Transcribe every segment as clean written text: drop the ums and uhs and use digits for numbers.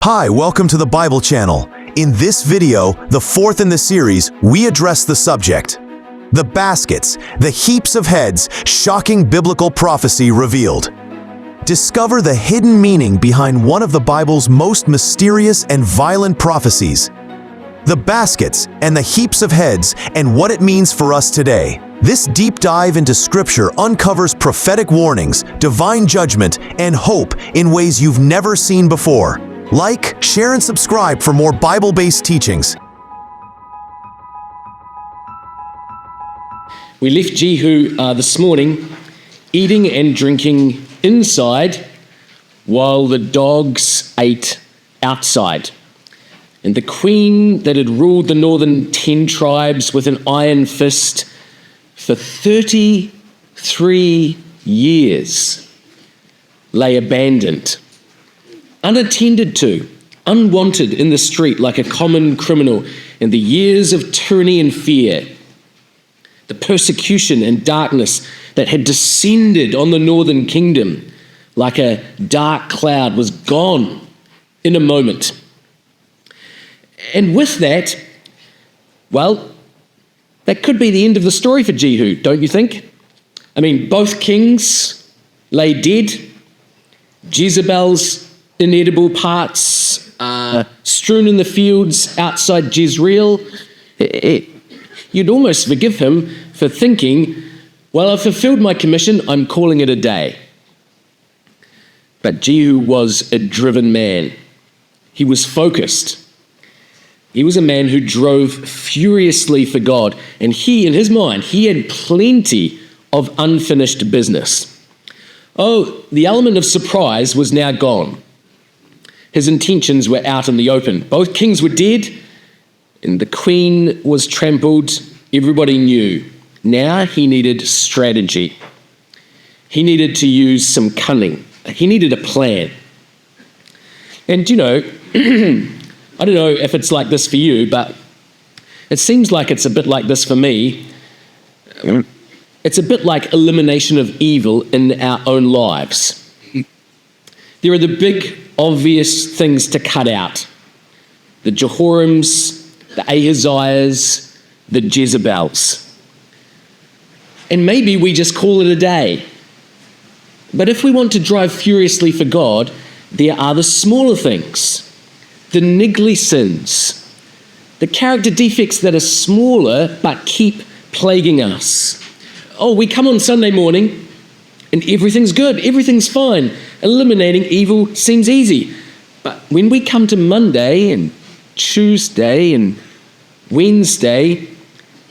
Hi, welcome to the Bible channel. In this video, the fourth in the series, we address the subject, the baskets, the heaps of heads, shocking biblical prophecy revealed. Discover the hidden meaning behind one of the Bible's most mysterious and violent prophecies, the baskets and the heaps of heads, and what it means for us today. This deep dive into Scripture uncovers prophetic warnings, divine judgment, and hope in ways you've never seen before. Like, share, and subscribe for more Bible-based teachings. We left Jehu this morning eating and drinking inside while the dogs ate outside. And the queen that had ruled the northern 10 tribes with an iron fist for 33 years lay abandoned, unattended to, unwanted in the street like a common criminal in the years of tyranny and fear. The persecution and darkness that had descended on the northern kingdom like a dark cloud was gone in a moment. And with that, well, that could be the end of the story for Jehu, don't you think? I mean, both kings lay dead, Jezebel's inedible parts strewn in the fields outside Jezreel. You'd almost forgive him for thinking, well, I've fulfilled my commission, I'm calling it a day. But Jehu was a driven man. He was focused. He was a man who drove furiously for God, and in his mind, he had plenty of unfinished business. Oh, the element of surprise was now gone. His intentions were out in the open. Both kings were dead, and the queen was trampled. Everybody knew. Now he needed strategy. He needed to use some cunning. He needed a plan. And you know, I don't know if it's like this for you, but it seems like it's a bit like this for me. It's a bit like elimination of evil in our own lives. There are the big, obvious things to cut out. The Jehorims, the Ahaziahs, the Jezebels. And maybe we just call it a day. But if we want to drive furiously for God, there are the smaller things, the niggly sins, the character defects that are smaller but keep plaguing us. Oh, we come on Sunday morning and everything's good, everything's fine. Eliminating evil seems easy. But when we come to Monday and Tuesday and Wednesday,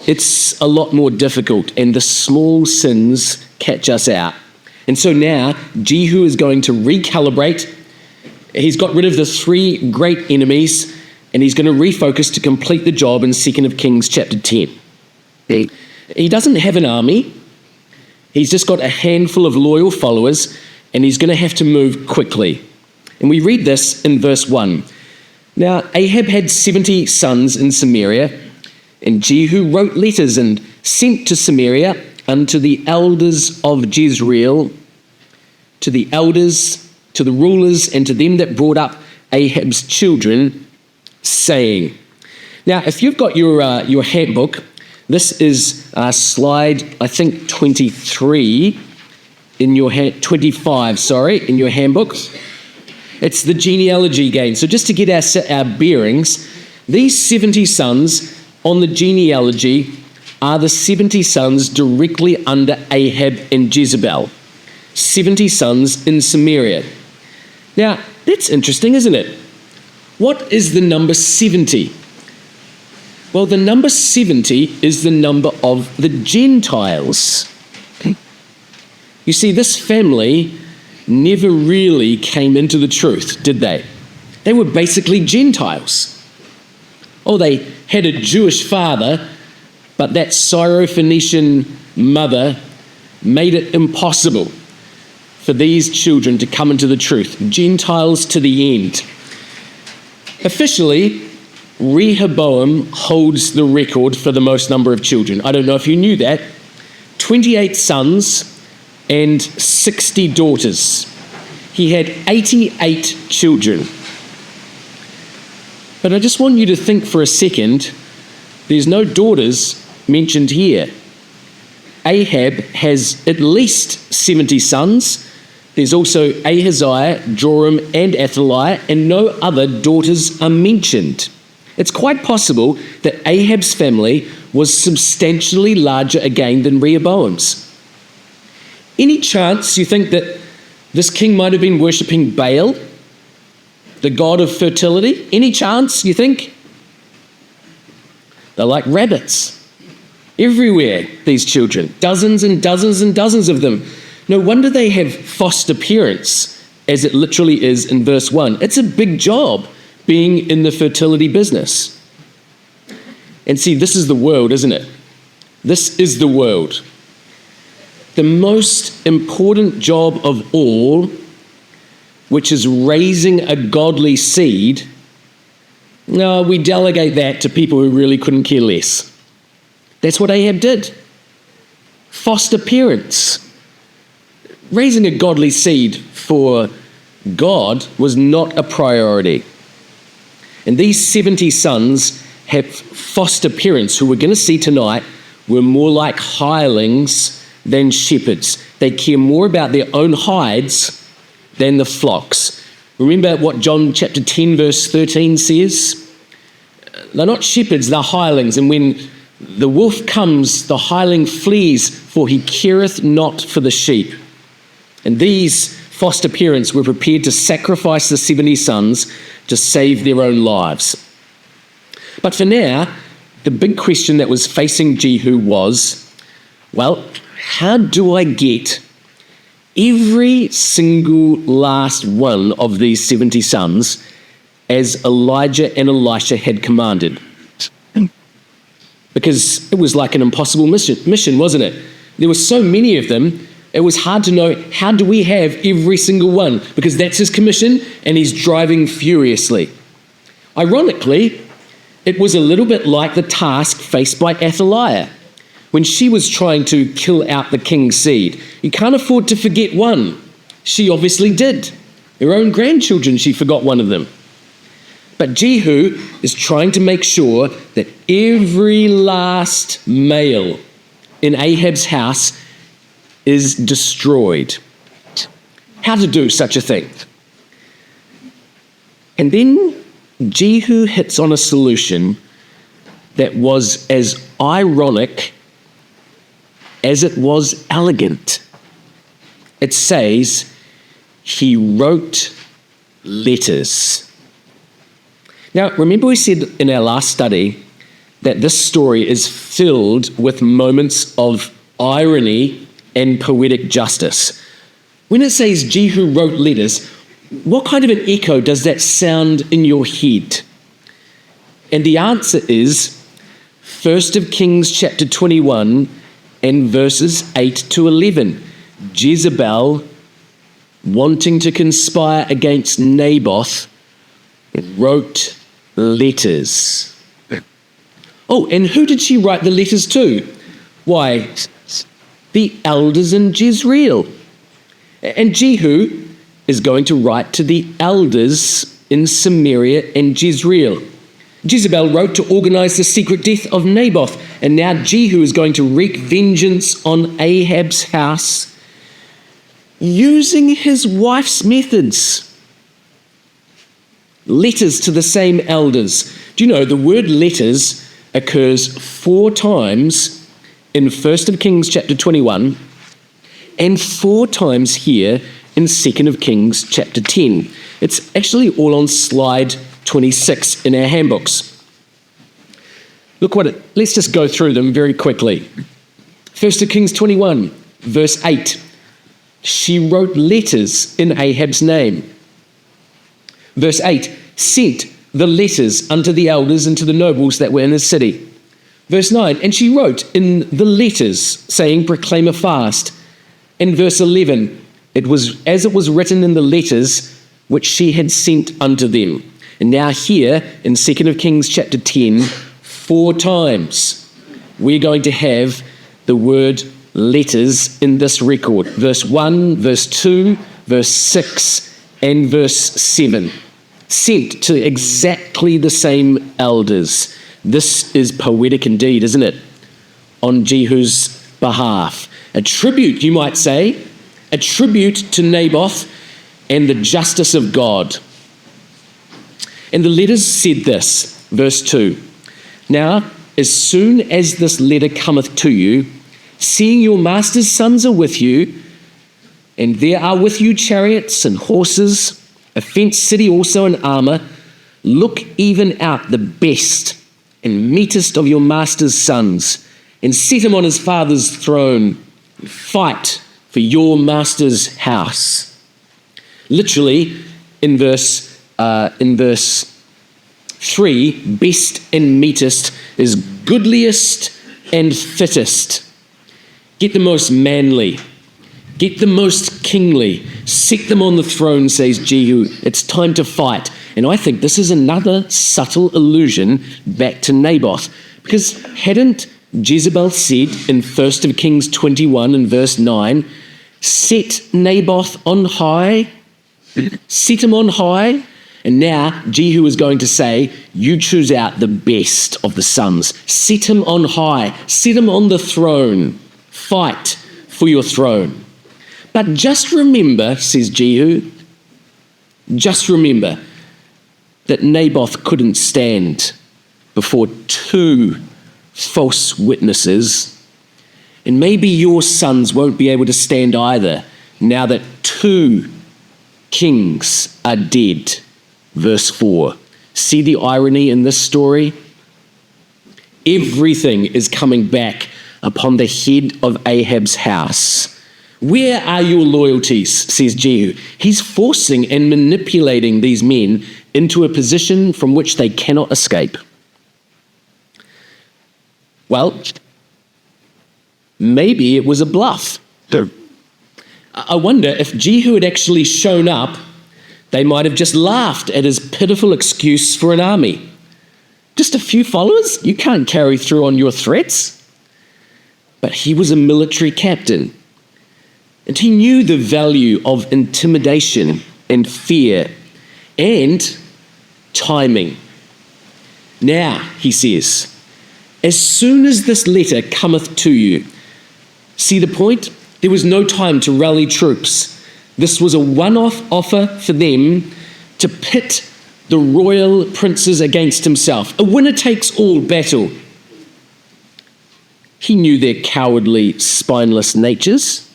it's a lot more difficult, and the small sins catch us out. And so now Jehu is going to recalibrate. He's got rid of the 3 great enemies, and he's going to refocus to complete the job in 2 Kings chapter 10. He doesn't have an army. He's just got a handful of loyal followers, and he's going to have to move quickly. And we read this in verse 1. Now, Ahab had 70 sons in Samaria, and Jehu wrote letters and sent to Samaria unto the elders of Jezreel, to the elders, to the rulers, and to them that brought up Ahab's children, saying. Now, if you've got your handbook, this is slide, I think, 23 in your 25, in your handbook. It's the genealogy again. So just to get our bearings, these 70 sons on the genealogy are the 70 sons directly under Ahab and Jezebel. 70 sons in Samaria. Now, that's interesting, isn't it? What is the number 70? Well, the number 70 is the number of the Gentiles. You see, this family never really came into the truth, did they? They were basically Gentiles. Oh, they had a Jewish father, but that Syro-Phoenician mother made it impossible for these children to come into the truth. Gentiles to the end. Officially, Rehoboam holds the record for the most number of children. I don't know if you knew that. 28 sons and 60 daughters. He had 88 children. But I just want you to think for a second, there's no daughters mentioned here. Ahab has at least 70 sons. There's also Ahaziah, Joram, and Athaliah, and no other daughters are mentioned. It's quite possible that Ahab's family was substantially larger again than Rehoboam's. Any chance you think that this king might have been worshipping Baal, the god of fertility? Any chance, you think? They're like rabbits. Everywhere, these children. Dozens and dozens and dozens of them. No wonder they have foster parents, as it literally is in verse 1. It's a big job being in the fertility business. And see, this is the world, isn't it? This is the world. The most important job of all, which is raising a godly seed, no, we delegate that to people who really couldn't care less. That's what Ahab did. Foster parents. Raising a godly seed for God was not a priority. And these 70 sons have foster parents who we're going to see tonight were more like hirelings than shepherds. They care more about their own hides than the flocks. Remember what John chapter 10 verse 13 says? They're not shepherds, they're hirelings. And when the wolf comes, the hireling flees, for he careth not for the sheep. And these foster parents were prepared to sacrifice the 70 sons to save their own lives. But for now, the big question that was facing Jehu was, well, how do I get every single last one of these 70 sons as Elijah and Elisha had commanded? Because it was like an impossible mission, wasn't it? There were so many of them, it was hard to know, how do we have every single one? Because that's his commission, and he's driving furiously. Ironically, it was a little bit like the task faced by Athaliah when she was trying to kill out the king's seed. You can't afford to forget one. She obviously did. Her own grandchildren, she forgot one of them. But Jehu is trying to make sure that every last male in Ahab's house is destroyed. How to do such a thing? And then Jehu hits on a solution that was as ironic as it was elegant. It says, he wrote letters. Now, remember we said in our last study that this story is filled with moments of irony and poetic justice. When it says Jehu wrote letters, what kind of an echo does that sound in your head? And the answer is 1 Kings chapter 21 and verses 8 to 11. Jezebel, wanting to conspire against Naboth, wrote letters. Oh, and who did she write the letters to? Why, the elders in Jezreel. And Jehu is going to write to the elders in Samaria and Jezreel. Jezebel wrote to organize the secret death of Naboth, and now Jehu is going to wreak vengeance on Ahab's house using his wife's methods. Letters to the same elders. Do you know the word letters occurs 4 times in 1 Kings chapter 21 and 4 times here in 2 Kings chapter 10. It's actually all on slide 26 in our handbooks. Let's just go through them very quickly. 1 Kings 21, verse 8. She wrote letters in Ahab's name. Verse 8, sent the letters unto the elders and to the nobles that were in the city. Verse 9, and she wrote in the letters, saying, proclaim a fast. In verse 11, it was as it was written in the letters which she had sent unto them. And now here in 2 Kings chapter 10, 4 times, we're going to have the word letters in this record. Verse 1, verse 2, verse 6, and verse 7. sent to exactly the same elders. This is poetic indeed, isn't it? On Jehu's behalf. A tribute, you might say, a tribute to Naboth and the justice of God. And the letters said this, verse 2. Now, as soon as this letter cometh to you, seeing your master's sons are with you, and there are with you chariots and horses, a fenced city also in armour, look even out the best and meetest of your master's sons, and set him on his father's throne, and fight for your master's house. Literally, in verse 3, best and meetest is goodliest and fittest. Get the most manly, get the most kingly, set them on the throne, says Jehu. It's time to fight. And I think this is another subtle allusion back to Naboth, because hadn't Jezebel said in 1 Kings 21 and verse 9, set Naboth on high, set him on high? And now Jehu is going to say, you choose out the best of the sons, set him on high, set him on the throne, fight for your throne. But just remember, says Jehu, just remember that Naboth couldn't stand before two false witnesses, and maybe your sons won't be able to stand either now that two kings are dead. Verse 4. See the irony in this story? Everything is coming back upon the head of Ahab's house. Where are your loyalties, says Jehu. He's forcing and manipulating these men into a position from which they cannot escape. Well, maybe it was a bluff. I wonder if Jehu had actually shown up, they might have just laughed at his pitiful excuse for an army. Just a few followers? You can't carry through on your threats. But he was a military captain, and he knew the value of intimidation and fear and timing. Now, he says, as soon as this letter cometh to you, see the point? There was no time to rally troops. This was a one-off offer for them to pit the royal princes against himself. A winner-takes-all battle. He knew their cowardly, spineless natures.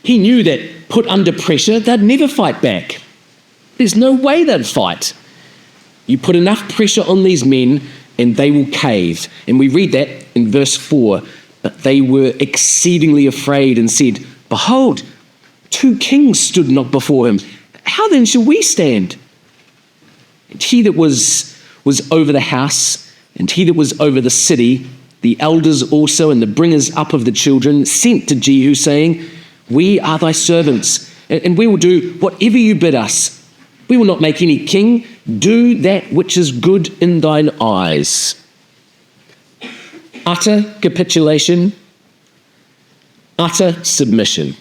He knew that put under pressure, they'd never fight back. There's no way they'd fight. You put enough pressure on these men and they will cave. And we read that in verse 4. But they were exceedingly afraid and said, behold, two kings stood not before him. How then shall we stand? And he that was over the house, and he that was over the city, the elders also, and the bringers up of the children, sent to Jehu, saying, we are thy servants, and we will do whatever you bid us. We will not make any king. Do that which is good in thine eyes. Utter capitulation, utter submission.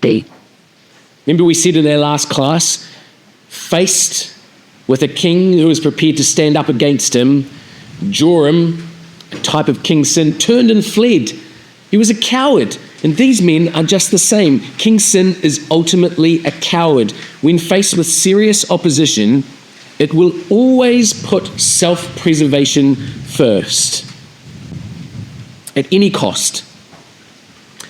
Remember we said in our last class, faced with a king who was prepared to stand up against him, Joram, a type of King Sin, turned and fled. He was a coward, and these men are just the same. King Sin is ultimately a coward. When faced with serious opposition, it will always put self-preservation first, at any cost.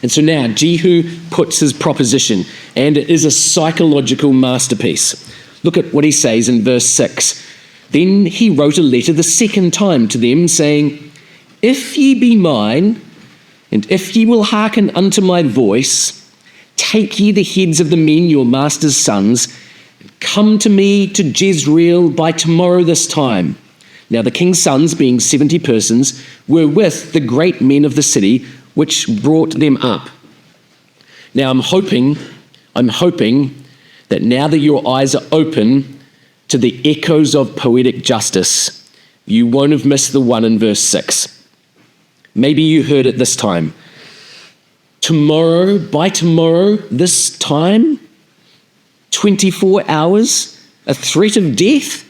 And so now Jehu puts his proposition, and it is a psychological masterpiece. Look at what he says in verse 6. Then he wrote a letter the second time to them, saying, if ye be mine, and if ye will hearken unto my voice, take ye the heads of the men your master's sons, and come to me to Jezreel by tomorrow this time. Now the king's sons, being 70 persons, were with the great men of the city, which brought them up. Now I'm hoping that now that your eyes are open to the echoes of poetic justice, you won't have missed the one in verse 6. Maybe you heard it this time. Tomorrow, by tomorrow, this time, 24 hours, A threat of death?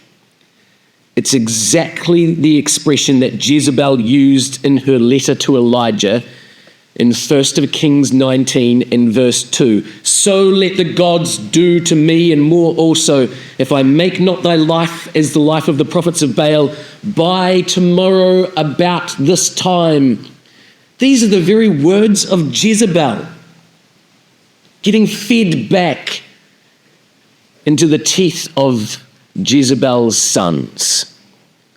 It's exactly the expression that Jezebel used in her letter to Elijah in 1 Kings 19 and verse 2. So let the gods do to me and more also, if I make not thy life as the life of the prophets of Baal by tomorrow about this time. These are the very words of Jezebel, getting fed back into the teeth of Jezebel's sons.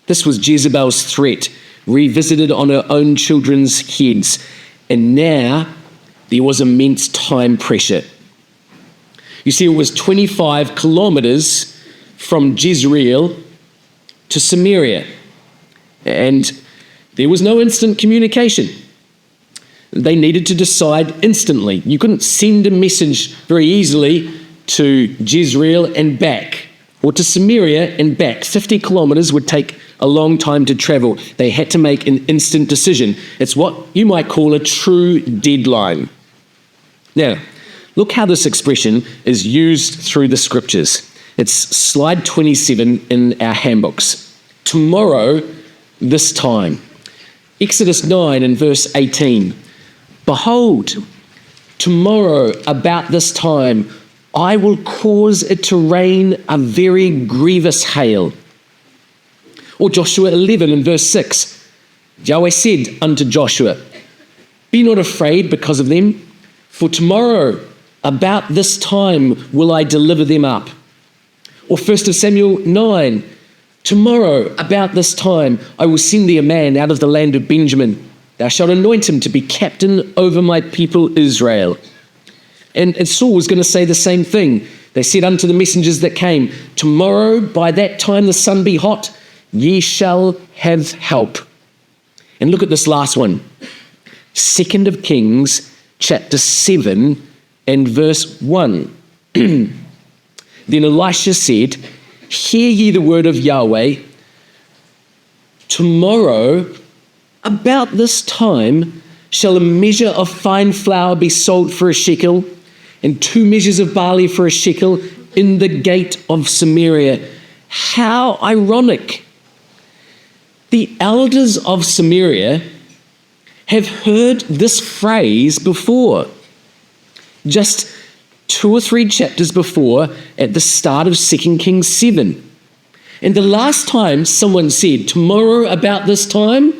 This was Jezebel's threat, revisited on her own children's heads. And now there was immense time pressure. You see, it was 25 kilometers from Jezreel to Samaria, and there was no instant communication. They needed to decide instantly. You couldn't send a message very easily to Jezreel and back, or to Samaria and back. 50 kilometers would take a long time to travel. They had to make an instant decision. It's what you might call a true deadline. Now, look how this expression is used through the scriptures. It's slide 27 in our handbooks. Tomorrow, this time. Exodus 9 and verse 18. Behold, tomorrow about this time, I will cause it to rain a very grievous hail. Or Joshua 11 and verse 6. Yahweh said unto Joshua, be not afraid because of them, for tomorrow about this time will I deliver them up. Or 1 Samuel 9, tomorrow about this time I will send thee a man out of the land of Benjamin. Thou shalt anoint him to be captain over my people Israel. And Saul was going to say the same thing. They said unto the messengers that came, tomorrow by that time the sun be hot, ye shall have help. And look at this last one. 2 Kings chapter 7 and verse 1. Then Elisha said, hear ye the word of Yahweh. Tomorrow, about this time, shall a measure of fine flour be sold for a shekel, and 2 measures of barley for a shekel in the gate of Samaria. How ironic. The elders of Samaria have heard this phrase before. Just 2 or 3 chapters before, at the start of 2 Kings 7. And the last time someone said, tomorrow about this time,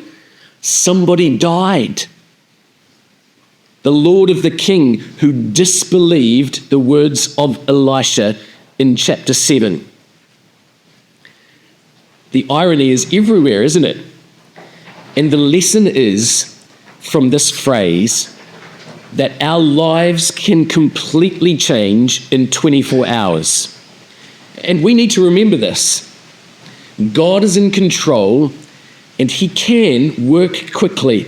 somebody died. The Lord of the king who disbelieved the words of Elisha in chapter 7. The irony is everywhere, isn't it? And the lesson is, from this phrase, that our lives can completely change in 24 hours. And we need to remember this. God is in control and he can work quickly.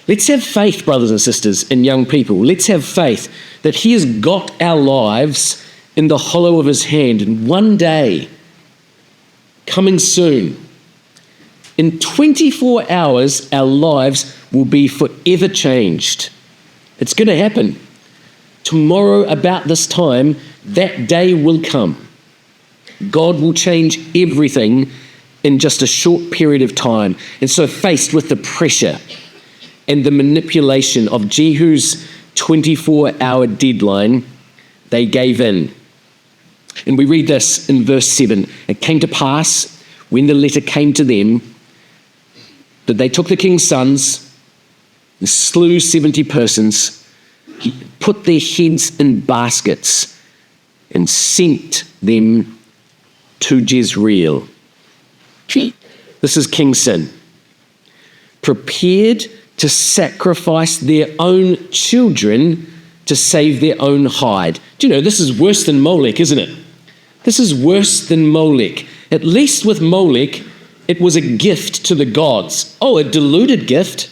Let's have faith, brothers and sisters and young people. Let's have faith that he has got our lives in the hollow of his hand. And one day, coming soon, in 24 hours, our lives will be forever changed. It's going to happen. Tomorrow, about this time, that day will come. God will change everything in just a short period of time. And so, faced with the pressure and the manipulation of Jehu's 24-hour deadline, they gave in. And we read this in verse 7. It came to pass, when the letter came to them, that they took the king's sons and slew 70 persons, put their heads in baskets, and sent them to Jezreel. This is king's sin. Prepared to sacrifice their own children to save their own hide. Do you know, this is worse than Molech, isn't it? This is worse than Molech. At least with Molech, it was a gift to the gods. Oh, a deluded gift,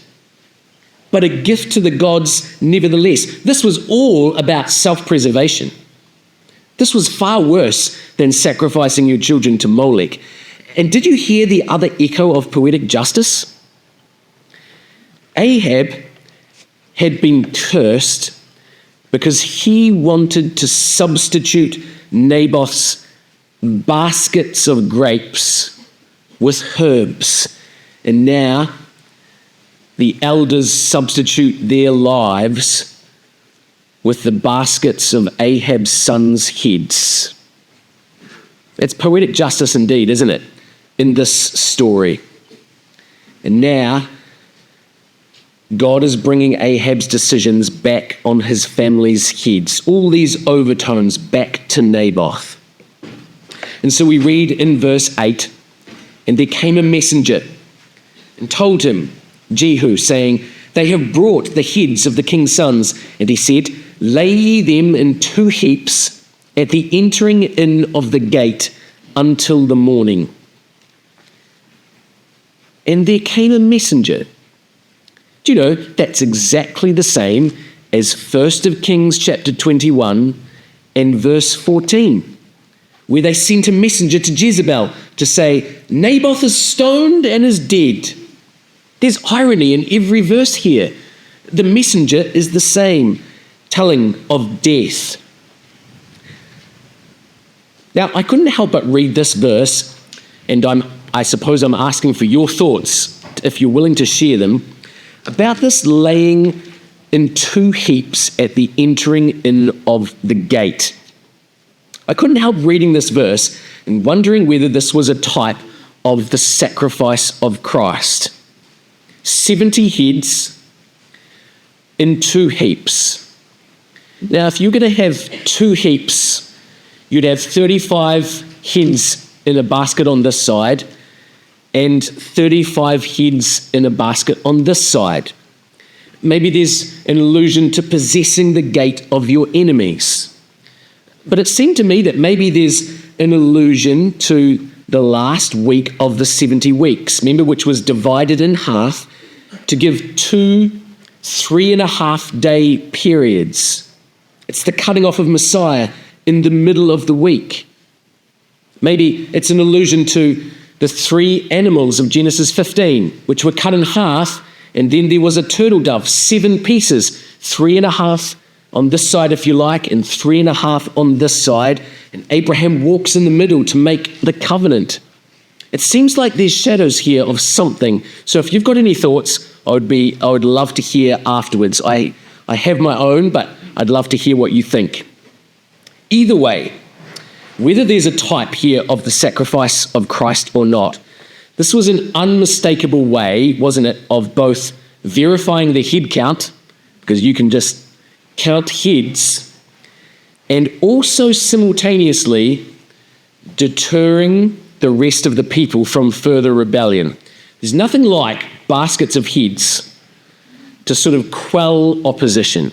but a gift to the gods nevertheless. This was all about self-preservation. This was far worse than sacrificing your children to Molech. And did you hear the other echo of poetic justice? Ahab had been cursed because he wanted to substitute Naboth's baskets of grapes with herbs. And now the elders substitute their lives with the baskets of Ahab's sons' heads. It's poetic justice indeed, isn't it, in this story? And now God is bringing Ahab's decisions back on his family's heads, all these overtones back to Naboth. And so we read in verse 8, "And there came a messenger and told him, Jehu, saying, They have brought the heads of the king's sons. And he said, Lay ye them in 2 heaps at the entering in of the gate until the morning. And there came a messenger." Do you know, that's exactly the same as 1 of Kings chapter 21 and verse 14, where they sent a messenger to Jezebel to say, Naboth is stoned and is dead. There's irony in every verse here. The messenger is the same, telling of death. Now, I couldn't help but read this verse, and I suppose I'm asking for your thoughts, if you're willing to share them, about this laying in 2 heaps at the entering in of the gate. I couldn't help reading this verse and wondering whether this was a type of the sacrifice of Christ. 70 heads in 2 heaps. Now, if you're going to have 2 heaps, you'd have 35 heads in a basket on this side and 35 heads in a basket on this side. Maybe there's an allusion to possessing the gate of your enemies. But it seemed to me that maybe there's an allusion to the last week of the 70 weeks, remember, which was divided in half to give 2 3.5-day periods. It's the cutting off of Messiah in the middle of the week. Maybe it's an allusion to the 3 animals of Genesis 15, which were cut in half, and then there was a turtle dove, 7 pieces, 3.5 on this side, if you like, and 3.5 on this side, and Abraham walks in the middle to make the covenant. It seems like there's shadows here of something. So if you've got any thoughts, I would love to hear afterwards. I have my own, but I'd love to hear what you think. Either way, whether there's a type here of the sacrifice of Christ or not, this was an unmistakable way, wasn't it, of both verifying the head count, because you can just count heads, and also simultaneously deterring the rest of the people from further rebellion. There's nothing like baskets of heads to sort of quell opposition.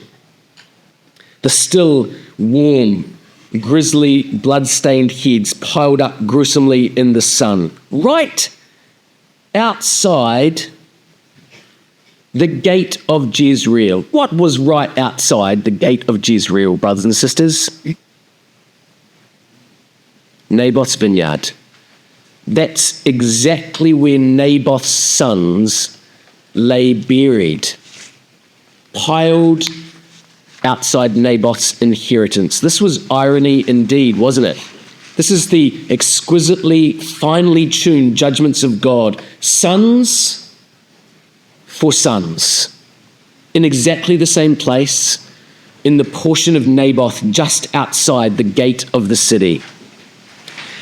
The still, warm, grisly, blood-stained heads piled up gruesomely in the sun, right outside the gate of Jezreel. What was right outside the gate of Jezreel, brothers and sisters? Naboth's vineyard. That's exactly where Naboth's sons lay buried, piled outside Naboth's inheritance. This was irony indeed, wasn't it? This is the exquisitely, finely tuned judgments of God. Sons for sons, in exactly the same place, in the portion of Naboth just outside the gate of the city.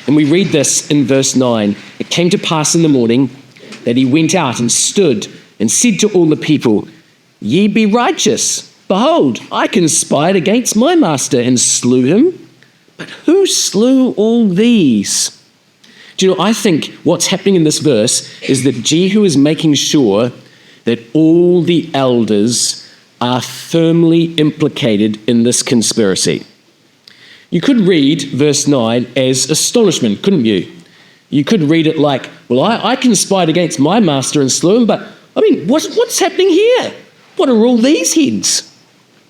And we read this in verse 9. It came to pass in the morning that he went out and stood and said to all the people, Ye be righteous. Behold, I conspired against my master and slew him. But who slew all these? Do you know, I think what's happening in this verse is that Jehu is making sure that all the elders are firmly implicated in this conspiracy. You could read verse 9 as astonishment, couldn't you? You could read it like, well, I conspired against my master and slew him, but I mean, what's happening here? What are all these heads?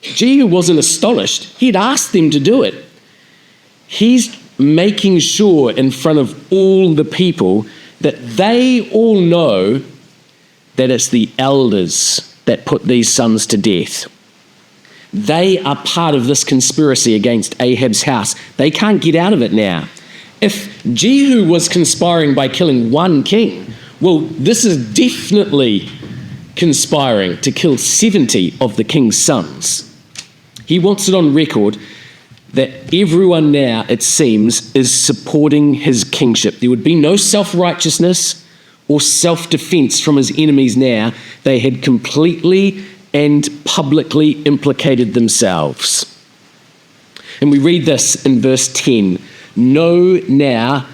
Jehu wasn't astonished. He'd asked them to do it. He's making sure in front of all the people that they all know that it's the elders that put these sons to death. They are part of this conspiracy against Ahab's house. They can't get out of it now. If Jehu was conspiring by killing one king, well, this is definitely conspiring to kill 70 of the king's sons. He wants it on record that everyone now, it seems, is supporting his kingship. There would be no self-righteousness or self-defense from his enemies now. They had completely and publicly implicated themselves. And we read this in verse 10. Know now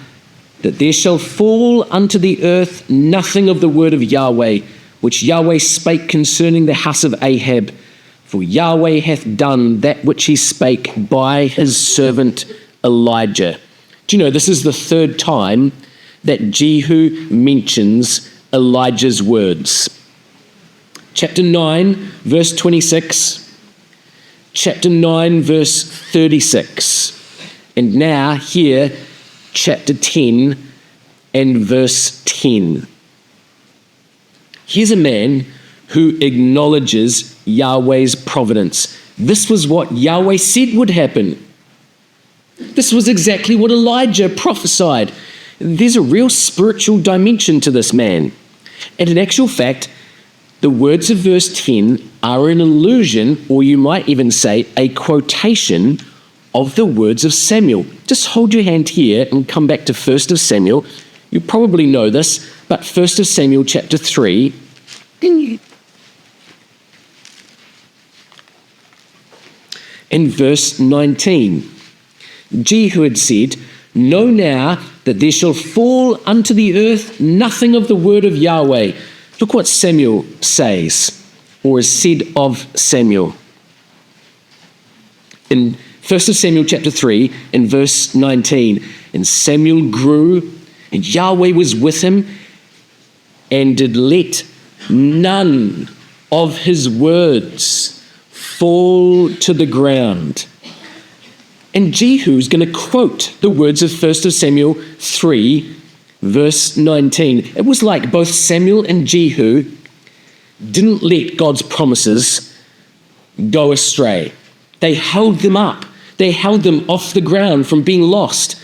that there shall fall unto the earth nothing of the word of Yahweh, which Yahweh spake concerning the house of Ahab. For Yahweh hath done that which he spake by his servant Elijah. Do you know, this is the third time that Jehu mentions Elijah's words. Chapter 9, verse 26. Chapter 9, verse 36. And now here, chapter 10 and verse 10. Here's a man who acknowledges Yahweh's providence. This was what Yahweh said would happen. This was exactly what Elijah prophesied. There's a real spiritual dimension to this man. And in actual fact, the words of verse 10 are an allusion, or you might even say a quotation of the words of Samuel. Just hold your hand here and come back to 1 Samuel. You probably know this, but 1 Samuel chapter 3. In verse 19, Jehu had said, Know now that there shall fall unto the earth nothing of the word of Yahweh. Look what Samuel says, or is said of Samuel. In 1 Samuel chapter 3, in verse 19, and Samuel grew, and Yahweh was with him, and did let none of his words fall to the ground. And Jehu is going to quote the words of 1 Samuel 3, verse 19. It was like both Samuel and Jehu didn't let God's promises go astray. They held them up. They held them off the ground from being lost.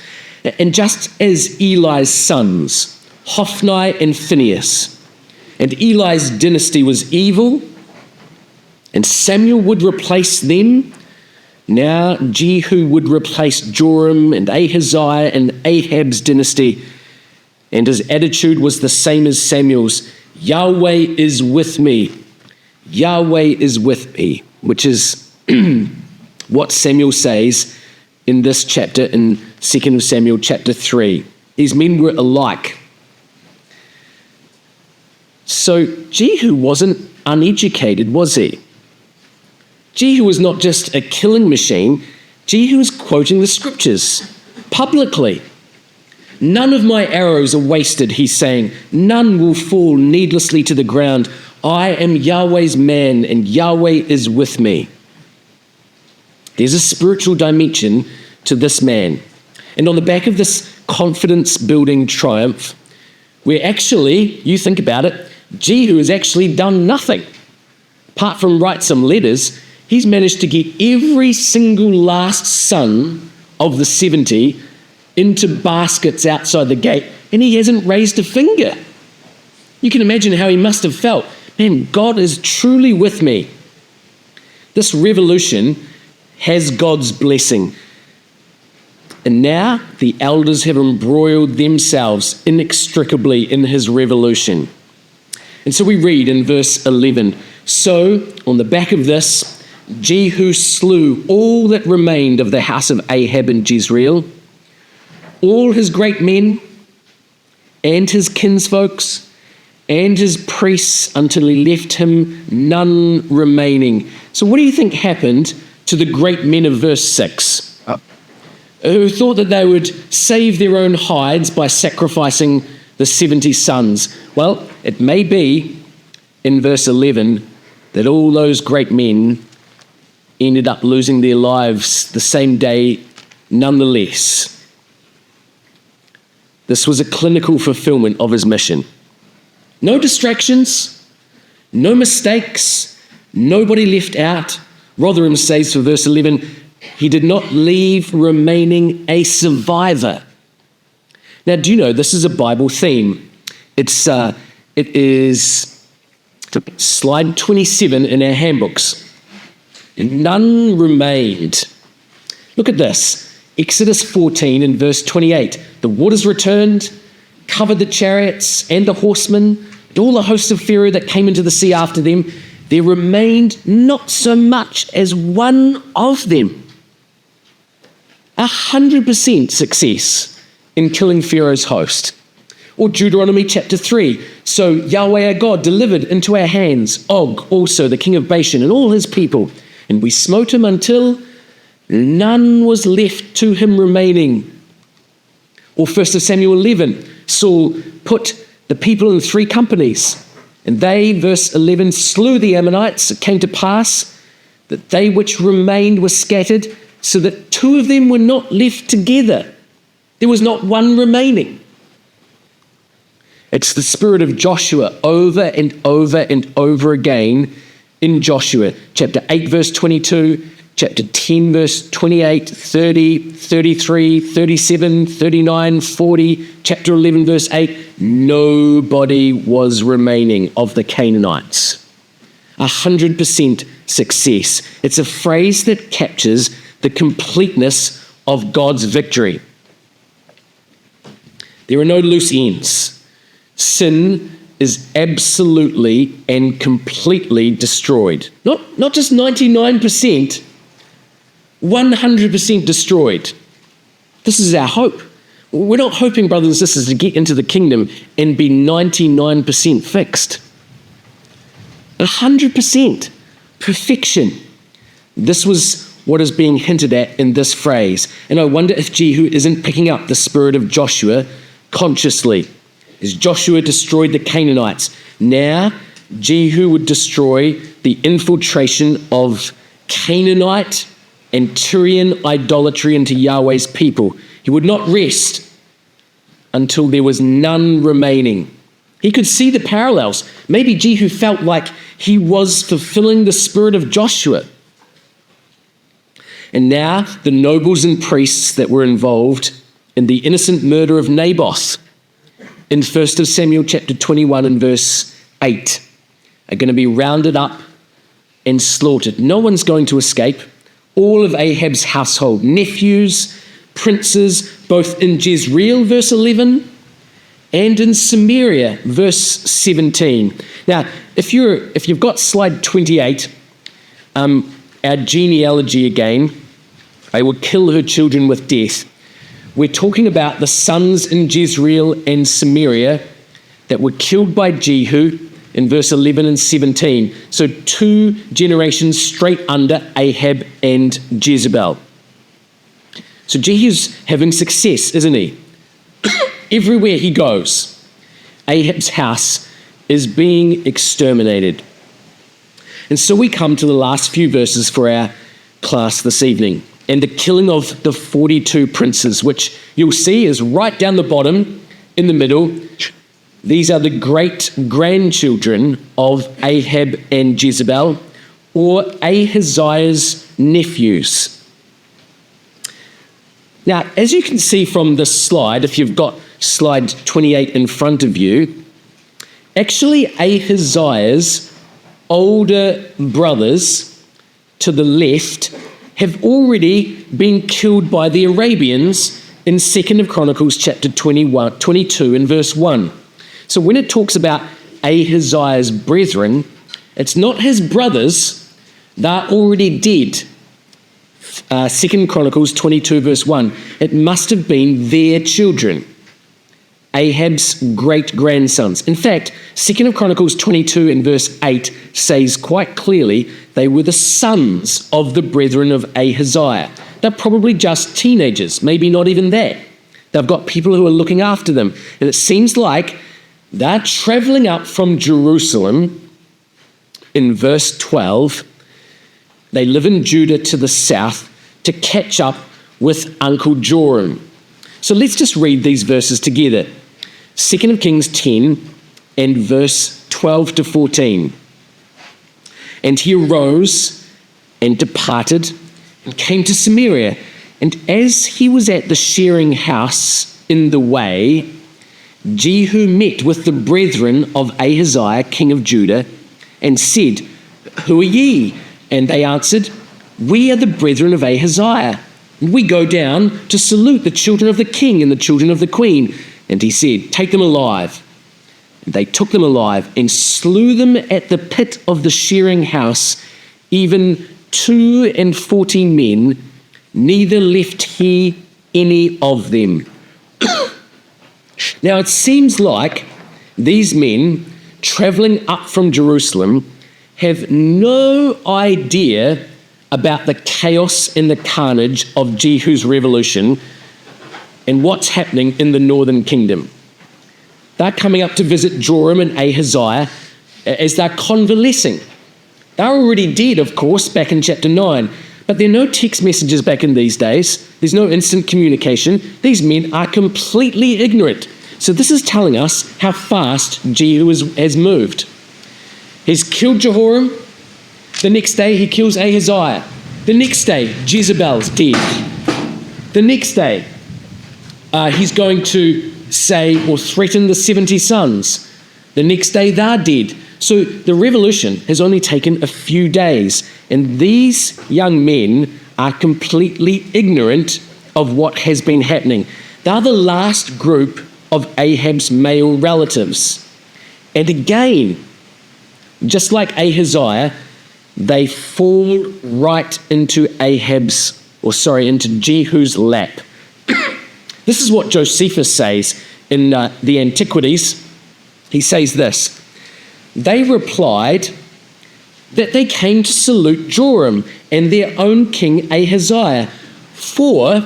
And just as Eli's sons, Hophni and Phinehas, and Eli's dynasty was evil, and Samuel would replace them, now Jehu would replace Joram and Ahaziah and Ahab's dynasty, and his attitude was the same as Samuel's. Yahweh is with me. Yahweh is with me, which is what Samuel says in this chapter in 2 Samuel chapter 3. These men were alike. So Jehu wasn't uneducated, was he? Jehu was not just a killing machine. Jehu was quoting the scriptures publicly. None of my arrows are wasted, he's saying. None will fall needlessly to the ground. I am Yahweh's man, and Yahweh is with me. There's a spiritual dimension to this man. And on the back of this confidence-building triumph, where actually, you think about it, Jehu has actually done nothing. Apart from write some letters, he's managed to get every single last son of the 70 into baskets outside the gate, and he hasn't raised a finger. You can imagine how he must have felt. Man, God is truly with me. This revolution has God's blessing. And now the elders have embroiled themselves inextricably in his revolution. And so we read in verse 11, So on the back of this, Jehu slew all that remained of the house of Ahab in Jezreel, all his great men and his kinsfolks and his priests, until he left him none remaining. So what do you think happened to the great men of verse 6? Who thought that they would save their own hides by sacrificing the 70 sons? Well, it may be in verse 11 that all those great men ended up losing their lives the same day nonetheless. This was a clinical fulfillment of his mission. No distractions, no mistakes, nobody left out. Rotherham says for verse 11, he did not leave remaining a survivor. Now, do you know this is a Bible theme? It is slide 27 in our handbooks. None remained. Look at this. Exodus 14 and verse 28. The waters returned, covered the chariots and the horsemen, and all the hosts of Pharaoh that came into the sea after them. There remained not so much as one of them. 100% success in killing Pharaoh's host. Or Deuteronomy chapter 3. So Yahweh our God delivered into our hands Og, also the king of Bashan, and all his people. And we smote him until none was left to him remaining. Or 1 Samuel 11. Saul put the people in 3 companies. And they, verse 11, slew the Ammonites. It came to pass that they which remained were scattered, so that 2 of them were not left together. There was not one remaining. It's the spirit of Joshua over and over and over again in Joshua. Chapter 8, verse 22, chapter 10, verse 28, 30, 33, 37, 39, 40, chapter 11, verse 8. Nobody was remaining of the Canaanites. 100% success. It's a phrase that captures the completeness of God's victory. There are no loose ends. Sin is absolutely and completely destroyed. Not just 99%, 100% destroyed. This is our hope. We're not hoping, brothers and sisters, to get into the kingdom and be 99% fixed. 100% perfection. This was what is being hinted at in this phrase. And I wonder if Jehu isn't picking up the spirit of Joshua consciously. As Joshua destroyed the Canaanites, now Jehu would destroy the infiltration of Canaanite and Tyrian idolatry into Yahweh's people. He would not rest until there was none remaining. He could see the parallels. Maybe Jehu felt like he was fulfilling the spirit of Joshua. And now the nobles and priests that were involved in the innocent murder of Naboth in 1 Samuel chapter 21 and verse 8 are going to be rounded up and slaughtered. No one's going to escape. All of Ahab's household, nephews, princes, both in Jezreel, verse 11, and in Samaria, verse 17. Now, if you've got slide 28, our genealogy again, I will kill her children with death. We're talking about the sons in Jezreel and Samaria that were killed by Jehu in verse 11 and 17. So 2 generations straight under Ahab and Jezebel. So Jehu's having success, isn't he? Everywhere he goes, Ahab's house is being exterminated. And so we come to the last few verses for our class this evening, and the killing of the 42 princes, which you'll see is right down the bottom in the middle. These are the great-grandchildren of Ahab and Jezebel, or Ahaziah's nephews. Now, as you can see from this slide, if you've got slide 28 in front of you, actually Ahaziah's older brothers to the left have already been killed by the Arabians in 2 Chronicles chapter 22 and verse 1. So when it talks about Ahaziah's brethren, it's not his brothers, they're already dead. 2 Chronicles 22 verse 1. It must have been their children, Ahab's great-grandsons. In fact, 2 Chronicles 22 and verse 8 says quite clearly they were the sons of the brethren of Ahaziah. They're probably just teenagers, maybe not even that. They've got people who are looking after them. And it seems like they're traveling up from Jerusalem in verse 12. They live in Judah to the south to catch up with Uncle Joram. So let's just read these verses together. 2 Kings 10 and verse 12 to 14. And he arose and departed and came to Samaria. And as he was at the shearing house in the way, Jehu met with the brethren of Ahaziah, king of Judah, and said, "Who are ye?" And they answered, "We are the brethren of Ahaziah. We go down to salute the children of the king and the children of the queen." And he said, "Take them alive." And they took them alive and slew them at the pit of the shearing house, even 42 men, neither left he any of them. Now it seems like these men traveling up from Jerusalem have no idea about the chaos and the carnage of Jehu's revolution and what's happening in the northern kingdom. They're coming up to visit Joram and Ahaziah as they're convalescing. They're already dead, of course, back in chapter 9, but there are no text messages back in these days. There's no instant communication. These men are completely ignorant. So this is telling us how fast Jehu has moved. He's killed Jehoram. The next day he kills Ahaziah. The next day Jezebel's dead. The next day he's going to say or threaten the 70 sons. The next day they're dead. So the revolution has only taken a few days, and these young men are completely ignorant of what has been happening. They're the last group of Ahab's male relatives. And again, just like Ahaziah, they fall right into into Jehu's lap. This is what Josephus says in the Antiquities. He says this: "They replied that they came to salute Joram and their own king Ahaziah, for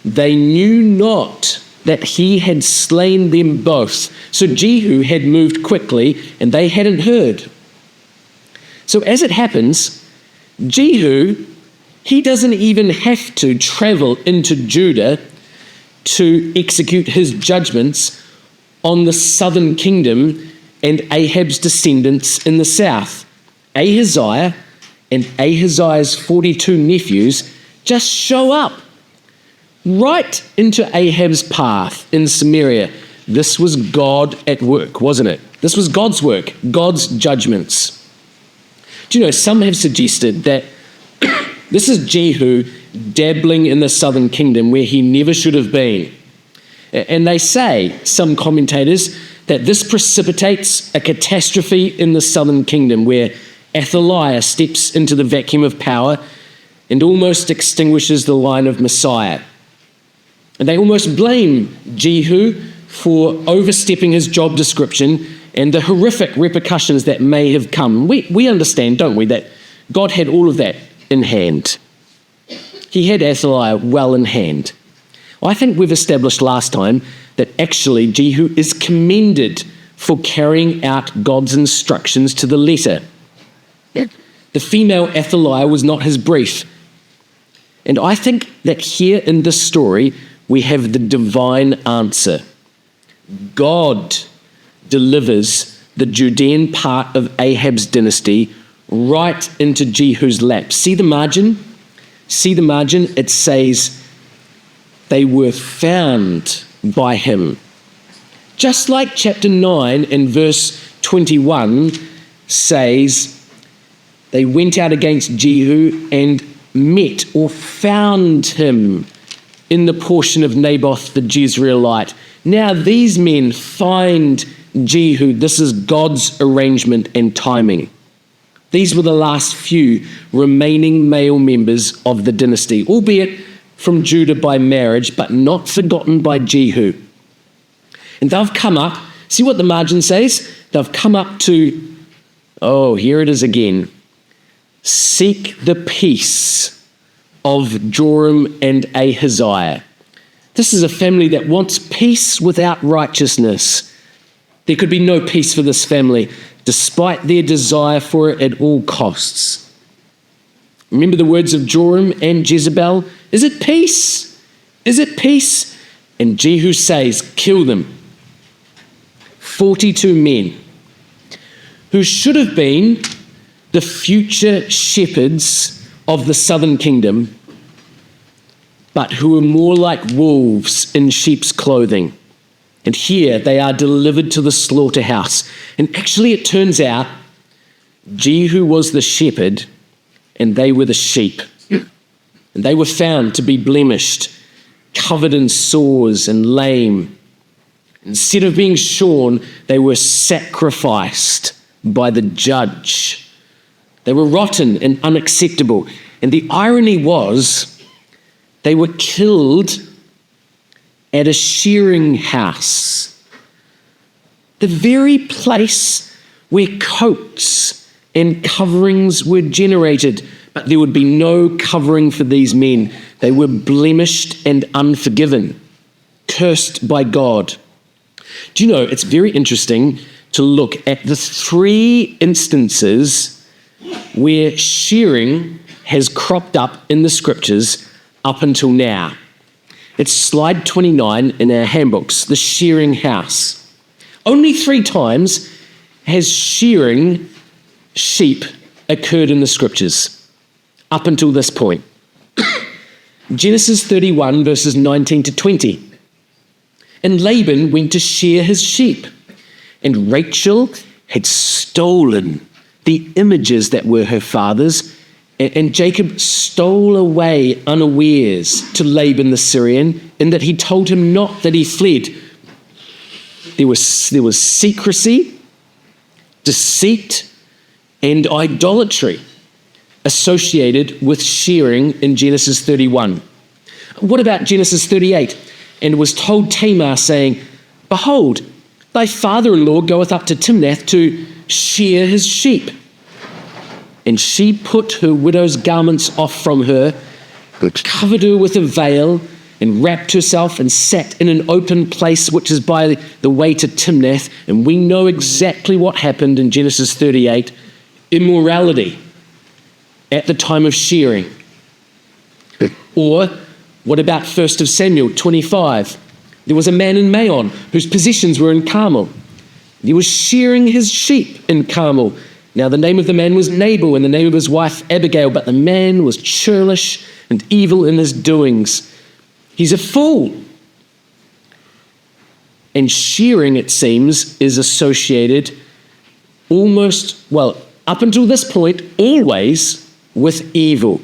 they knew not that he had slain them both." So Jehu had moved quickly and they hadn't heard. So as it happens, Jehu, he doesn't even have to travel into Judah to execute his judgments on the southern kingdom and Ahab's descendants in the south. Ahaziah and Ahaziah's 42 nephews just show up right into Ahab's path in Samaria. This was God at work, wasn't it? This was God's work, God's judgments. Do you know, some have suggested that this is Jehu dabbling in the southern kingdom where he never should have been. And they say, some commentators, that this precipitates a catastrophe in the southern kingdom where Athaliah steps into the vacuum of power and almost extinguishes the line of Messiah. And they almost blame Jehu for overstepping his job description and the horrific repercussions that may have come. We understand, don't we, that God had all of that in hand. He had Athaliah well in hand. I think we've established last time that actually Jehu is commended for carrying out God's instructions to the letter. The female Athaliah was not his brief. And I think that here in this story, we have the divine answer. God delivers the Judean part of Ahab's dynasty right into Jehu's lap. See the margin? See the margin? It says, they were found by him. Just like chapter 9 and verse 21 says, they went out against Jehu and met or found him in the portion of Naboth the Jezreelite. Now these men find Jehu. This is God's arrangement and timing. These were the last few remaining male members of the dynasty, albeit from Judah by marriage, but not forgotten by Jehu. And they've come up, see what the margin says? They've come up to, here it is again. Seek the peace of Joram and Ahaziah. This is a family that wants peace without righteousness. There could be no peace for this family, despite their desire for it at all costs. Remember the words of Joram and Jezebel? Is it peace? Is it peace? And Jehu says, kill them. 42 men who should have been the future shepherds of the southern kingdom but who were more like wolves in sheep's clothing. And here they are delivered to the slaughterhouse. And actually it turns out Jehu was the shepherd and they were the sheep. And they were found to be blemished, covered in sores and lame. Instead of being shorn, they were sacrificed by the judge. They were rotten and unacceptable. And the irony was they were killed at a shearing house, the very place where coats and coverings were generated. But there would be no covering for these men. They were blemished and unforgiven, cursed by God. Do you know, it's very interesting to look at the 3 instances where shearing has cropped up in the scriptures up until now. It's slide 29 in our handbooks, the shearing house. Only 3 times has shearing sheep occurred in the scriptures up until this point. Genesis 31 verses 19 to 20. And Laban went to shear his sheep, and Rachel had stolen the images that were her father's, and Jacob stole away unawares to Laban the Syrian, in that he told him not that he fled. There was secrecy, deceit, and idolatry associated with shearing in Genesis 31. What about Genesis 38? And was told Tamar, saying, Behold, thy father-in-law goeth up to Timnath to shear his sheep. And she put her widow's garments off from her, covered her with a veil, and wrapped herself and sat in an open place which is by the way to Timnath. And we know exactly what happened in Genesis 38. Immorality at the time of shearing. Or what about 1 Samuel 25? There was a man in Maon whose possessions were in Carmel. He was shearing his sheep in Carmel. Now the name of the man was Nabal, and the name of his wife Abigail, but the man was churlish and evil in his doings. He's a fool. And shearing, it seems, is associated up until this point, always with evil.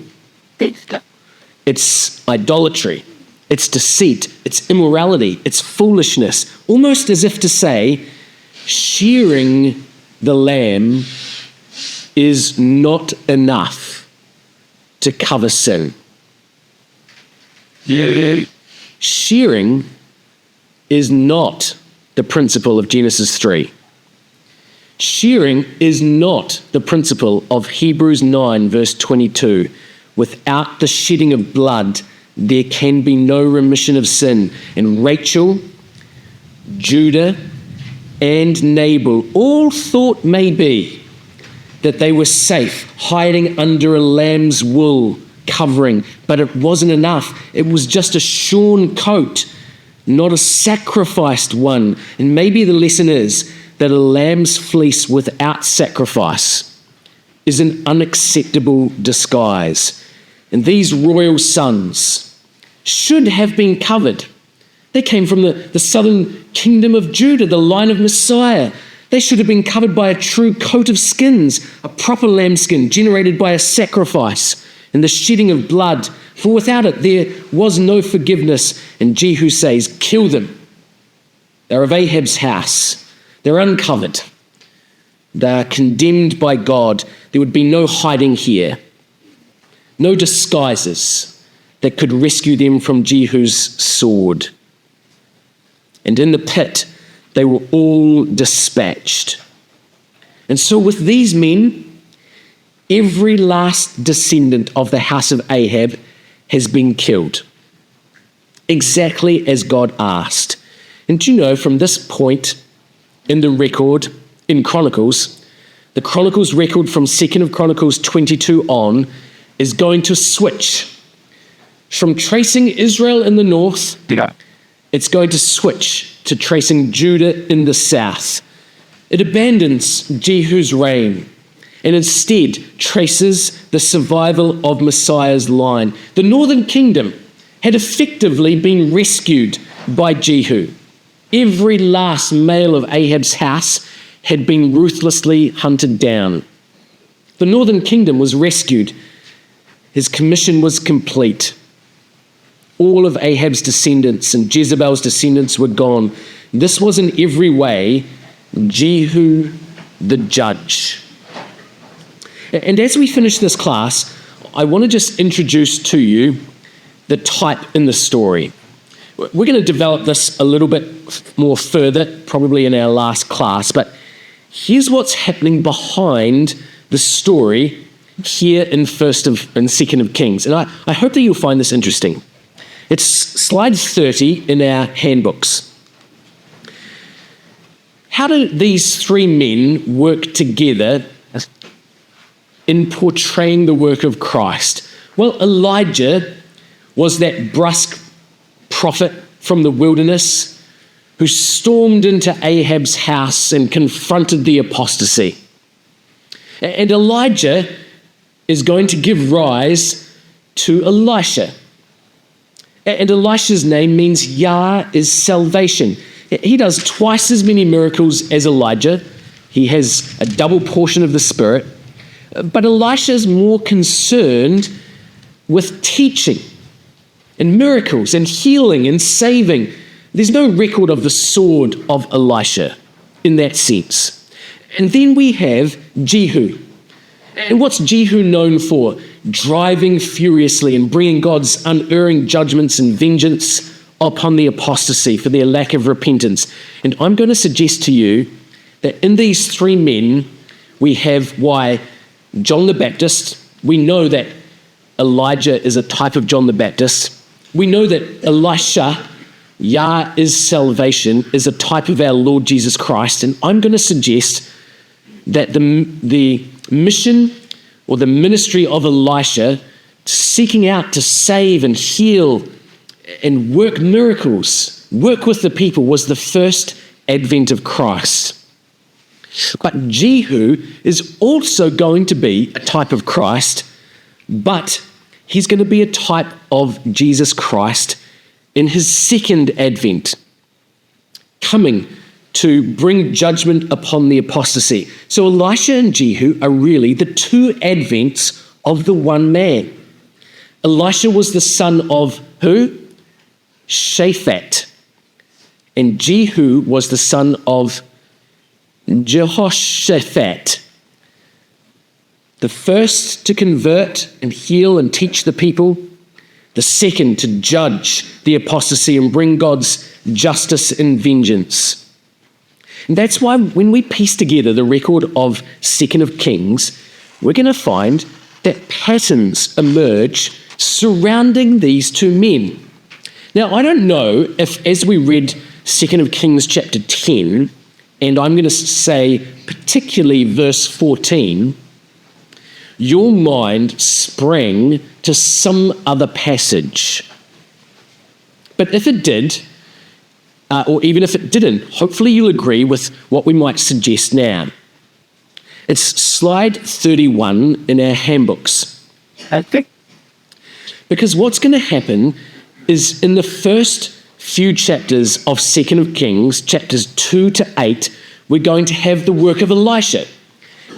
It's idolatry, it's deceit, it's immorality, it's foolishness, almost as if to say, shearing the lamb is not enough to cover sin. Shearing is not the principle of Genesis 3. Shearing is not the principle of Hebrews 9 verse 22. Without the shedding of blood, there can be no remission of sin. And Rachel, Judah, and Nabal all thought maybe that they were safe, hiding under a lamb's wool covering, but it wasn't enough. It was just a shorn coat, not a sacrificed one. And maybe the lesson is that a lamb's fleece without sacrifice is an unacceptable disguise. And these royal sons should have been covered. They came from the southern kingdom of Judah, the line of Messiah. They should have been covered by a true coat of skins, a proper lambskin generated by a sacrifice and the shedding of blood. For without it, there was no forgiveness. And Jehu says, kill them. They're of Ahab's house. They're uncovered. They are condemned by God. There would be no hiding here, no disguises that could rescue them from Jehu's sword. And in the pit, they were all dispatched. And so with these men, every last descendant of the house of Ahab has been killed, exactly as God asked. And do you know, from this point in the record in Chronicles, the Chronicles record from 2 Chronicles 22 on is going to switch from tracing Israel in the north. It's going to switch to tracing Judah in the south. It abandons Jehu's reign and instead traces the survival of Messiah's line. The northern kingdom had effectively been rescued by Jehu. Every last male of Ahab's house had been ruthlessly hunted down. The northern kingdom was rescued. His commission was complete. All of Ahab's descendants and Jezebel's descendants were gone. This was in every way Jehu the judge. And as we finish this class, I want to just introduce to you the type in the story. We're going to develop this a little bit more further, probably in our last class, but here's what's happening behind the story here in 1st and 2nd of Kings. And I hope that you'll find this interesting. It's slide 30 in our handbooks. How do these three men work together in portraying the work of Christ? Well, Elijah was that brusque prophet from the wilderness who stormed into Ahab's house and confronted the apostasy. And Elijah is going to give rise to Elisha. And Elisha's name means Yah is salvation. He does twice as many miracles as Elijah. He has a double portion of the Spirit. But Elisha is more concerned with teaching and miracles and healing and saving. There's no record of the sword of Elisha in that sense. And then we have Jehu. And what's Jehu known for? Driving furiously and bringing God's unerring judgments and vengeance upon the apostasy for their lack of repentance. And I'm going to suggest to you that in these three men, we have why John the Baptist, we know that Elijah is a type of John the Baptist. We know that Elisha, Yah is salvation, is a type of our Lord Jesus Christ. And I'm going to suggest that the mission or the ministry of Elisha, seeking out to save and heal and work miracles, work with the people, was the first advent of Christ. But Jehu is also going to be a type of Christ, but he's going to be a type of Jesus Christ in his second advent, coming to bring judgment upon the apostasy. So Elisha and Jehu are really the two advents of the one man. Elisha was the son of who? Shaphat. And Jehu was the son of Jehoshaphat. The first to convert and heal and teach the people. The second to judge the apostasy and bring God's justice and vengeance. And that's why when we piece together the record of 2nd of Kings, we're going to find that patterns emerge surrounding these two men. Now, I don't know if as we read 2nd of Kings chapter 10, and I'm going to say particularly verse 14, your mind sprang to some other passage. But if it did, or even if it didn't, hopefully you'll agree with what we might suggest now. It's slide 31 in our handbooks. Because what's going to happen is in the first few chapters of 2nd of Kings, chapters 2 to 8, we're going to have the work of Elisha.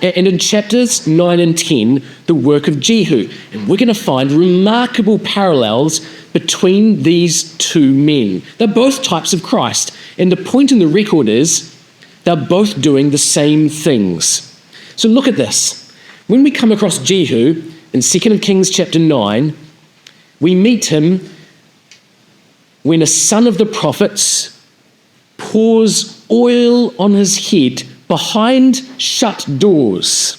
And in chapters 9 and 10, the work of Jehu. And we're going to find remarkable parallels between these two men. They're both types of Christ. And the point in the record is they're both doing the same things. So look at this. When we come across Jehu in 2nd of Kings chapter 9, we meet him when a son of the prophets pours oil on his head behind shut doors.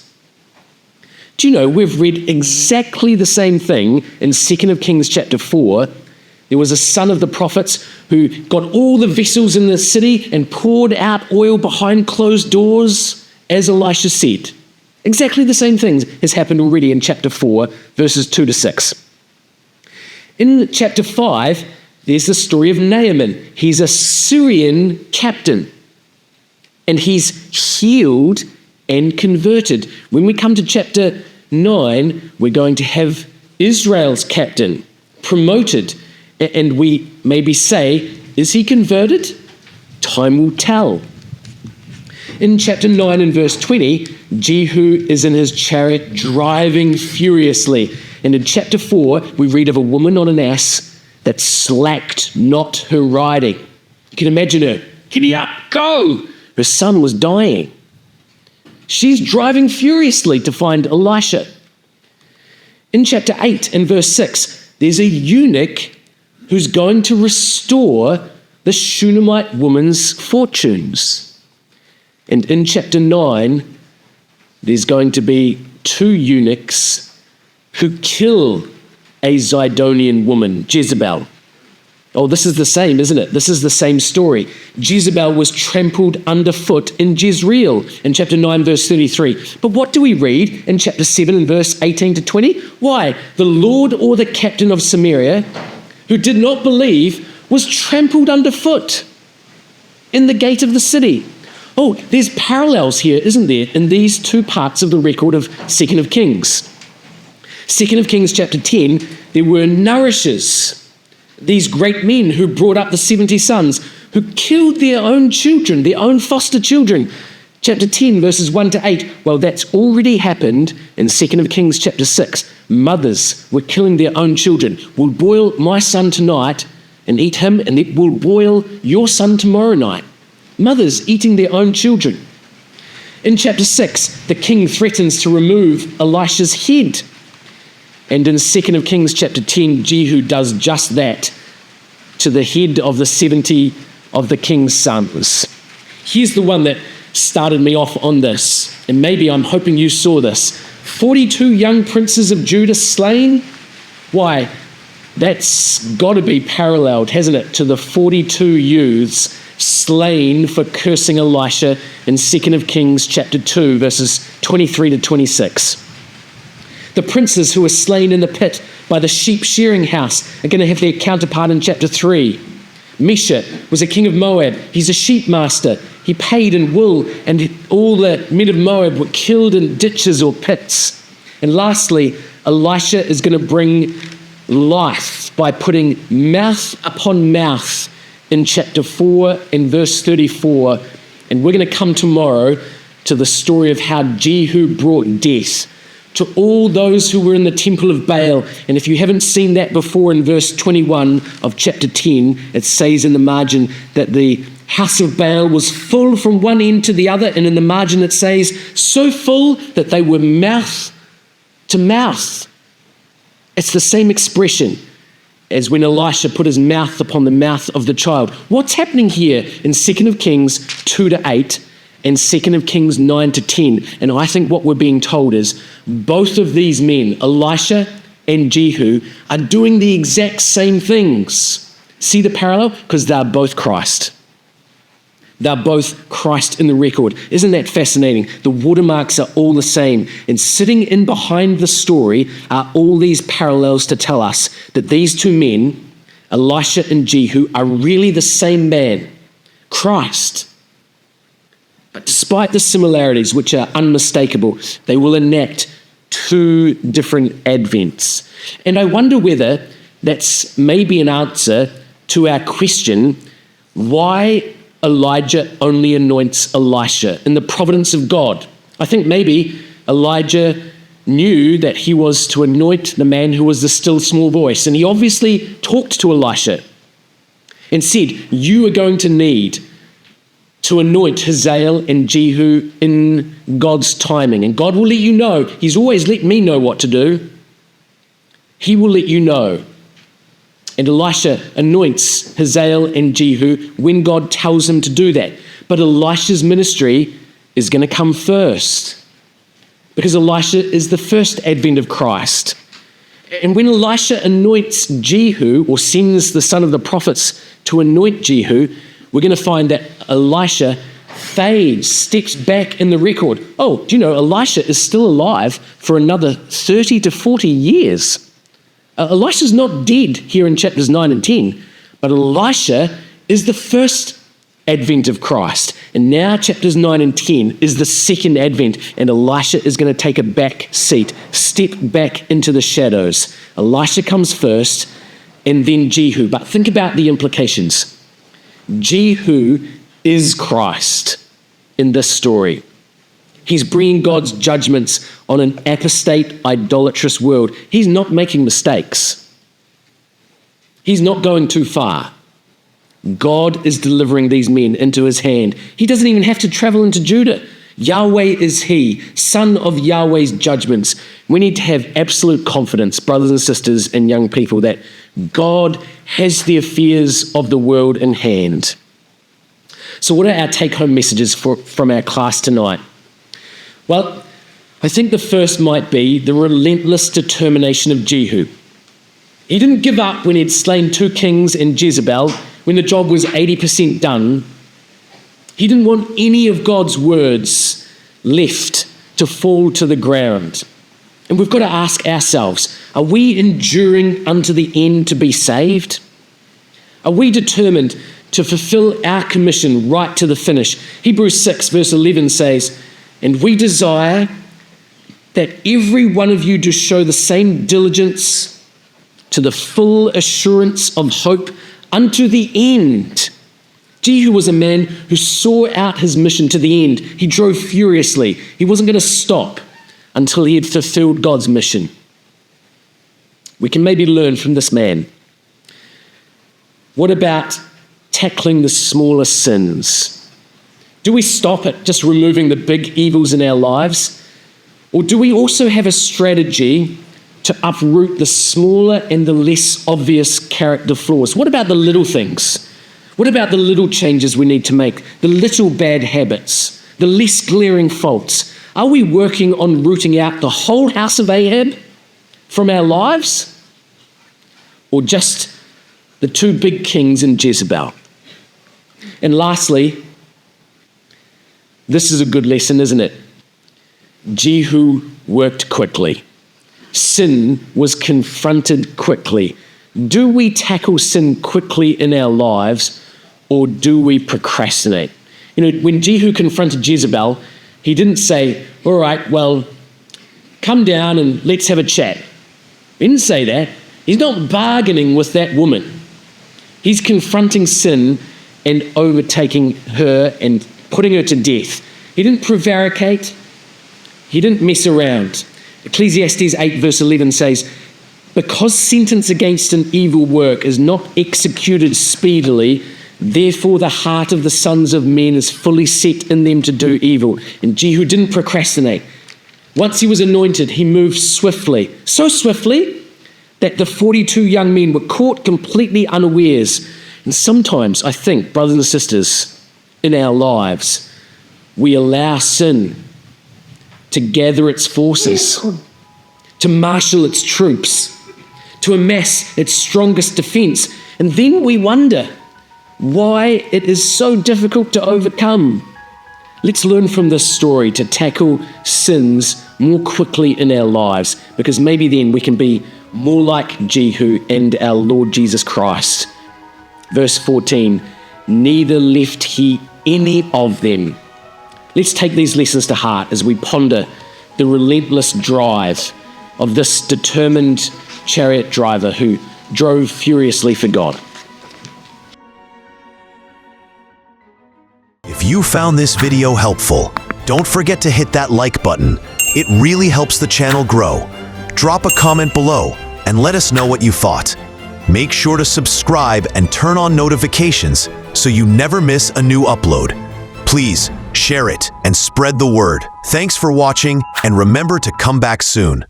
Do you know, we've read exactly the same thing in 2nd of Kings chapter 4. There was a son of the prophets who got all the vessels in the city and poured out oil behind closed doors, as Elisha said. Exactly the same thing has happened already in chapter 4, verses 2 to 6. In chapter 5, there's the story of Naaman. He's a Syrian captain, and he's healed and converted. When we come to chapter 9, we're going to have Israel's captain promoted, And we maybe say, is he converted? Time will tell. In chapter 9 and verse 20, Jehu is in his chariot driving furiously. And in chapter 4, we read of a woman on an ass that slacked not her riding. You can imagine her. Giddy up, go! Her son was dying. She's driving furiously to find Elisha. In chapter 8 and verse 6, there's a eunuch who's going to restore the Shunammite woman's fortunes. And in chapter 9, there's going to be 2 eunuchs who kill a Zidonian woman, Jezebel. Oh, this is the same, isn't it? This is the same story. Jezebel was trampled underfoot in Jezreel in chapter 9, verse 33. But what do we read in chapter 7 and verse 18 to 20? Why? The Lord or the captain of Samaria, who did not believe, was trampled underfoot in the gate of the city. Oh, there's parallels here, isn't there, in these 2 parts of the record of 2nd of Kings. 2nd of Kings chapter 10, there were nourishers, these great men who brought up the 70 sons, who killed their own children, their own foster children. Chapter 10, verses 1 to 8, well, that's already happened in 2nd of Kings chapter 6. Mothers were killing their own children. We'll boil my son tonight and eat him, and then we'll boil your son tomorrow night. Mothers eating their own children. In chapter 6, the king threatens to remove Elisha's head. And in 2nd of Kings chapter 10, Jehu does just that to the head of the 70 of the king's sons. Here's the one that started me off on this, and maybe I'm hoping you saw this. 42 young princes of Judah slain. Why? That's got to be paralleled, hasn't it, to the 42 youths slain for cursing Elisha in 2nd of Kings chapter 2, verses 23 to 26. The princes who were slain in the pit by the sheep shearing house are going to have their counterpart in chapter 3. Mesha was a king of Moab. He's a sheep master. He paid in wool, and all the men of Moab were killed in ditches or pits. And lastly, Elisha is going to bring life by putting mouth upon mouth in chapter 4 and verse 34. And we're going to come tomorrow to the story of how Jehu brought death to all those who were in the temple of Baal. And if you haven't seen that before, in verse 21 of chapter 10, it says in the margin that the house of Baal was full from one end to the other, and in the margin it says, so full that they were mouth to mouth. It's the same expression as when Elisha put his mouth upon the mouth of the child. What's happening here in 2nd of Kings 2 to 8 and 2nd of Kings 9 to 10? And I think what we're being told is both of these men, Elisha and Jehu, are doing the exact same things. See the parallel? Because they're both Christ. They're both Christ in the record. Isn't that fascinating? The watermarks are all the same. And sitting in behind the story are all these parallels to tell us that these 2 men, Elisha and Jehu, are really the same man, Christ. But despite the similarities, which are unmistakable, they will enact 2 different advents. And I wonder whether that's maybe an answer to our question, why Elijah only anoints Elisha in the providence of God. I think maybe Elijah knew that he was to anoint the man who was the still small voice. And he obviously talked to Elisha and said, you are going to need to anoint Zeal and Jehu in God's timing. And God will let you know. He's always let me know what to do. He will let you know. And Elisha anoints Hazael and Jehu when God tells him to do that. But Elisha's ministry is going to come first, because Elisha is the first advent of Christ. And when Elisha anoints Jehu, or sends the son of the prophets to anoint Jehu, we're going to find that Elisha fades, steps back in the record. Oh, do you know, Elisha is still alive for another 30 to 40 years. Elisha's not dead here in chapters 9 and 10, but Elisha is the first advent of Christ. And now chapters 9 and 10 is the second advent, and Elisha is going to take a back seat, step back into the shadows. Elisha comes first, and then Jehu. But think about the implications. Jehu is Christ in this story. He's bringing God's judgments on an apostate, idolatrous world. He's not making mistakes. He's not going too far. God is delivering these men into his hand. He doesn't even have to travel into Judah. Yahweh is he, son of Yahweh's judgments. We need to have absolute confidence, brothers and sisters and young people, that God has the affairs of the world in hand. So what are our take-home messages from our class tonight? Well, I think the first might be the relentless determination of Jehu. He didn't give up when he'd slain 2 kings and Jezebel, when the job was 80% done. He didn't want any of God's words left to fall to the ground. And we've got to ask ourselves, are we enduring unto the end to be saved? Are we determined to fulfill our commission right to the finish? Hebrews 6 verse 11 says, "And we desire that every one of you do show the same diligence to the full assurance of hope unto the end." Jehu was a man who saw out his mission to the end. He drove furiously. He wasn't going to stop until he had fulfilled God's mission. We can maybe learn from this man. What about tackling the smaller sins? Do we stop at just removing the big evils in our lives? Or do we also have a strategy to uproot the smaller and the less obvious character flaws? What about the little things? What about the little changes we need to make, the little bad habits, the less glaring faults? Are we working on rooting out the whole house of Ahab from our lives? Or just the 2 big kings and Jezebel? And lastly, this is a good lesson, isn't it? Jehu worked quickly. Sin was confronted quickly. Do we tackle sin quickly in our lives, or do we procrastinate? You know, when Jehu confronted Jezebel, he didn't say, "All right, well, come down and let's have a chat." He didn't say that. He's not bargaining with that woman. He's confronting sin and overtaking her and putting her to death. He didn't prevaricate. He didn't mess around. Ecclesiastes 8 verse 11 says, "Because sentence against an evil work is not executed speedily, therefore the heart of the sons of men is fully set in them to do evil." And Jehu didn't procrastinate. Once he was anointed, he moved swiftly, so swiftly that the 42 young men were caught completely unawares. And sometimes, I think, brothers and sisters, in our lives, we allow sin to gather its forces, to marshal its troops, to amass its strongest defense. And then we wonder why it is so difficult to overcome. Let's learn from this story to tackle sins more quickly in our lives, because maybe then we can be more like Jehu and our Lord Jesus Christ. Verse 14, "Neither left he any of them." Let's take these lessons to heart as we ponder the relentless drive of this determined chariot driver who drove furiously for God. If you found this video helpful, don't forget to hit that like button. It really helps the channel grow. Drop a comment below and let us know what you thought. Make sure to subscribe and turn on notifications so you never miss a new upload. Please share it and spread the word. Thanks for watching, and remember to come back soon.